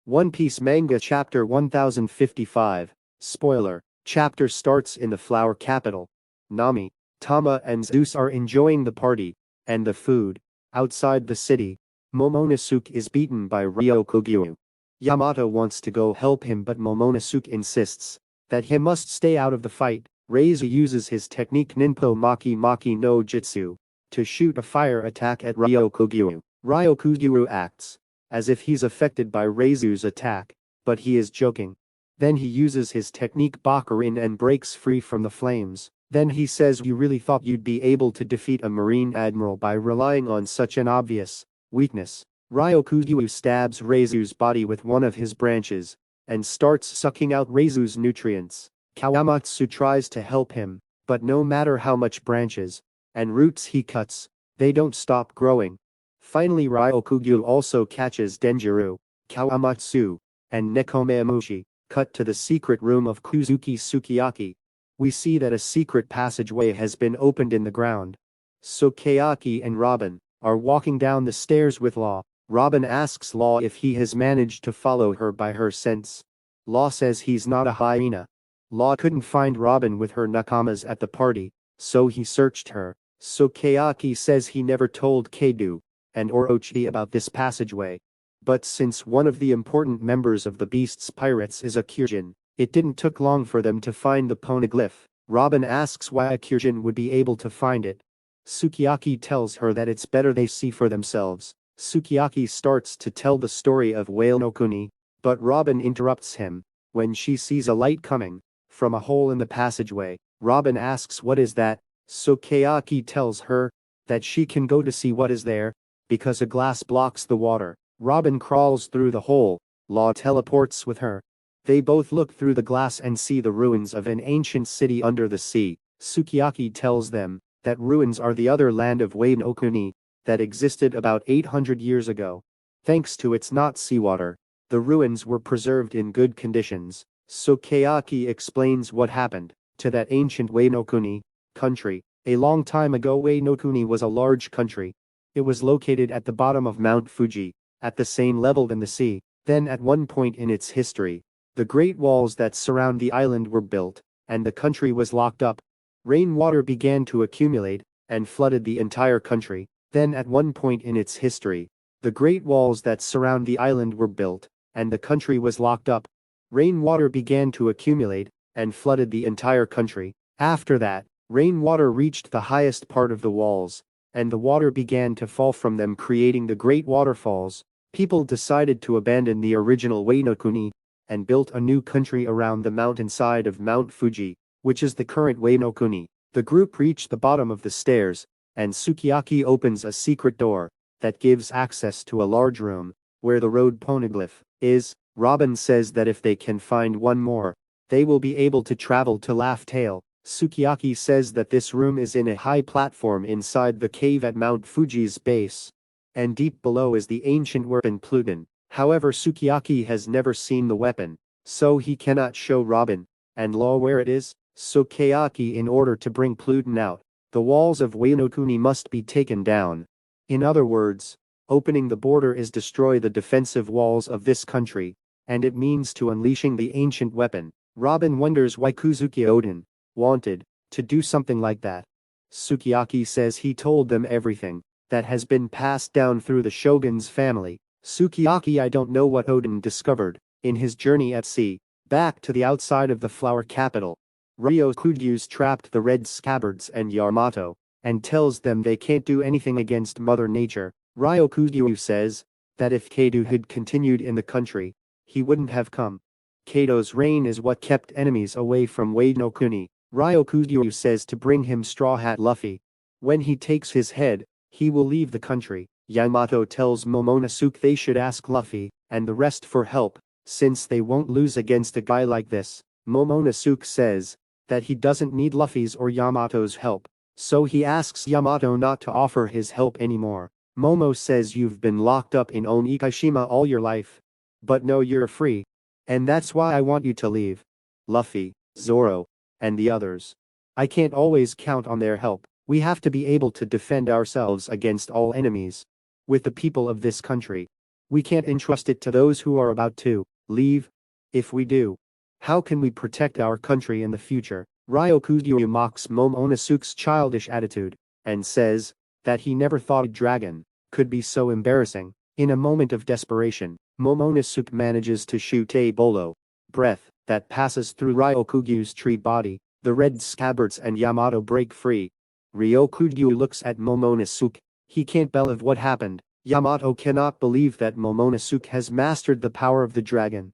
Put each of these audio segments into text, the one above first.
One Piece Manga Chapter 1055. Spoiler. Chapter starts in the flower capital. Nami, Tama and Zeus are enjoying the party and the food. Outside the city, Momonosuke is beaten by Ryokugyu. Yamato wants to go help him, but Momonosuke insists that he must stay out of the fight. Reizu uses his technique Ninpo Maki Maki no Jutsu to shoot a fire attack at Ryokugyu. Ryokugyu acts as if he's affected by Reizu's attack, but he is joking. Then he uses his technique Bakurin and breaks free from the flames. Then he says, "You really thought you'd be able to defeat a marine admiral by relying on such an obvious weakness?" Ryokugyu stabs Reizu's body with one of his branches and starts sucking out Reizu's nutrients. Kawamatsu tries to help him, but no matter how much branches and roots he cuts, they don't stop growing. Finally, Ryokugyu also catches Denjiro, Kawamatsu, and Nekomamushi. Cut to the secret room of Kuzuki Sukiyaki. We see that a secret passageway has been opened in the ground. Sukiyaki and Robin are walking down the stairs with Law. Robin asks Law if he has managed to follow her by her sense. Law says he's not a hyena. Law couldn't find Robin with her nakamas at the party, so he searched her. Sukiyaki says he never told Keidu and Orochi about this passageway. But since one of the important members of the Beast's pirates is a Kyujin, it didn't took long for them to find the poneglyph. Robin asks why a Kyujin would be able to find it. Sukiyaki tells her that it's better they see for themselves. Sukiyaki starts to tell the story of Whale no Kuni, but Robin interrupts him when she sees a light coming from a hole in the passageway. Robin asks what is that. Sukiyaki tells her that she can go to see what is there because a glass blocks the water. Robin crawls through the hole. Law teleports with her. They both look through the glass and see the ruins of an ancient city under the sea. Sukiyaki tells them that ruins are the other land of Whale no Kuni that existed about 800 years ago. Thanks to its not seawater, the ruins were preserved in good conditions. Sukiyaki explains what happened to that ancient Whale no Kuni country. A long time ago, Whale no Kuni was a large country. It was located at the bottom of Mount Fuji, at the same level than the sea. Then at one point in its history, the great walls that surround the island were built, and the country was locked up. Rainwater began to accumulate and flooded the entire country. Then at one point in its history, the great walls that surround the island were built, and the country was locked up. Rainwater began to accumulate and flooded the entire country. After that, rainwater reached the highest part of the walls, and the water began to fall from them, creating the great waterfalls. People decided to abandon the original Whale no Kuni and built a new country around the mountainside of Mount Fuji, which is the current Whale no Kuni. The group reached the bottom of the stairs, and Sukiyaki opens a secret door that gives access to a large room where the road poneglyph is. Robin says that if they can find one more, they will be able to travel to Laugh Tale. Sukiyaki says that this room is in a high platform inside the cave at Mount Fuji's base, and deep below is the ancient weapon Pluton. However, Sukiyaki has never seen the weapon, so he cannot show Robin and Law where it is. Sukiyaki, in order to bring Pluton out, the walls of Whale no Kuni must be taken down. In other words, opening the border is destroy the defensive walls of this country, and it means to unleashing the ancient weapon. Robin wonders why Kuzuki Oden wanted to do something like that. Sukiyaki says he told them everything that has been passed down through the shogun's family. Sukiyaki, I don't know what Oden discovered in his journey at sea. Back to the outside of the flower capital, Ryokugyu's trapped the red scabbards and Yamato, and tells them they can't do anything against Mother Nature. Ryokugyu says that if Keido had continued in the country, he wouldn't have come. Keido's reign is what kept enemies away from Whale no Kuni. Ryokugyu says to bring him Straw Hat Luffy. When he takes his head, he will leave the country. Yamato tells Momonosuke they should ask Luffy and the rest for help, since they won't lose against a guy like this. Momonosuke says that he doesn't need Luffy's or Yamato's help, so he asks Yamato not to offer his help anymore. Momo says, "You've been locked up in Onigashima all your life. But no, you're free. And that's why I want you to leave. Luffy, Zoro, and the others. I can't always count on their help. We have to be able to defend ourselves against all enemies. With the people of this country, We can't entrust it to those who are about to leave. If we do, how can we protect our country in the future? Ryokugyu mocks Momonosuke's childish attitude and says that he never thought a dragon could be so embarrassing. In a moment of desperation, Momonosuke manages to shoot a bolo breath that passes through Ryokugyu's tree body. The red scabbards and Yamato break free. Ryokugyu looks at Momonosuke. He can't believe what happened. Yamato cannot believe that Momonosuke has mastered the power of the dragon.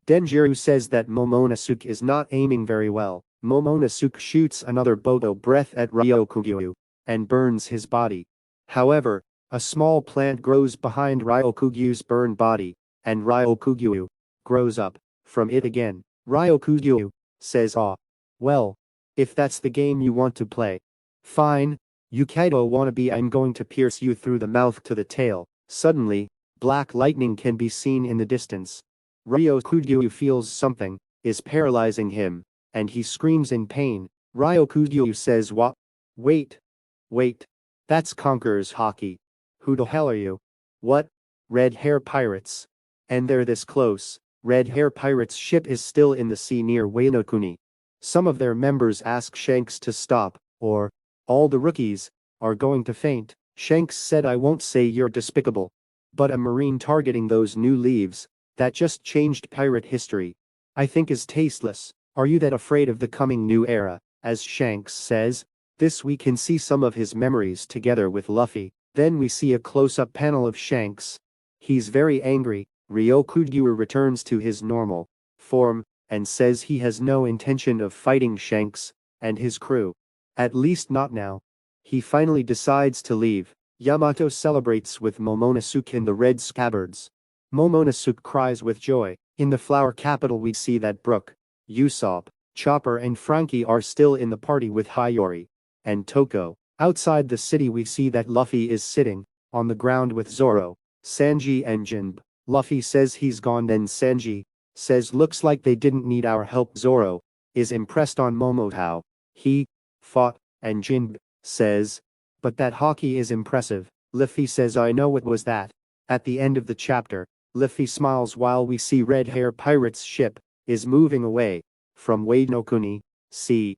Denjiro says that Momonosuke is not aiming very well. Momonosuke shoots another bolo breath at Ryokugyu and burns his body. However, a small plant grows behind Ryokugyu's burned body, and Ryokugyu grows up from it again. Ryokugyu says, "Ah, well, if that's the game you want to play, fine. Yukaido wannabe, I'm going to pierce you through the mouth to the tail." Suddenly, black lightning can be seen in the distance. Ryokugyu feels something is paralyzing him, and he screams in pain. Ryokugyu says, "What? Wait. Wait. That's Conqueror's Haki. Who the hell are you?" "What? Red Hair Pirates. And they're this close." Red Hair Pirates' ship is still in the sea near Wano-kuni. Some of their members ask Shanks to stop, or all the rookies are going to faint. Shanks said, "I won't say you're despicable, but a marine targeting those new leaves that just changed pirate history, I think is tasteless. Are you that afraid of the coming new era?" As Shanks says this, we can see some of his memories together with Luffy. Then we see a close-up panel of Shanks. He's very angry. Ryokugyu returns to his normal form and says he has no intention of fighting Shanks and his crew. At least not now. He finally decides to leave. Yamato celebrates with Momonosuke in the red scabbards. Momonosuke cries with joy. In the flower capital we see that Brook, Usopp, Chopper and Frankie are still in the party with Hiyori and Toko. Outside the city we see that Luffy is sitting on the ground with Zoro, Sanji and Jinbe. Luffy says he's gone, then Sanji says looks like they didn't need our help. Zoro is impressed on Momo how he fought, and Jinbe says, "But that Haki is impressive." Luffy says, "I know, what was that?" At the end of the chapter, Luffy smiles while we see Red Hair Pirate's ship is moving away from Wano-kuni. See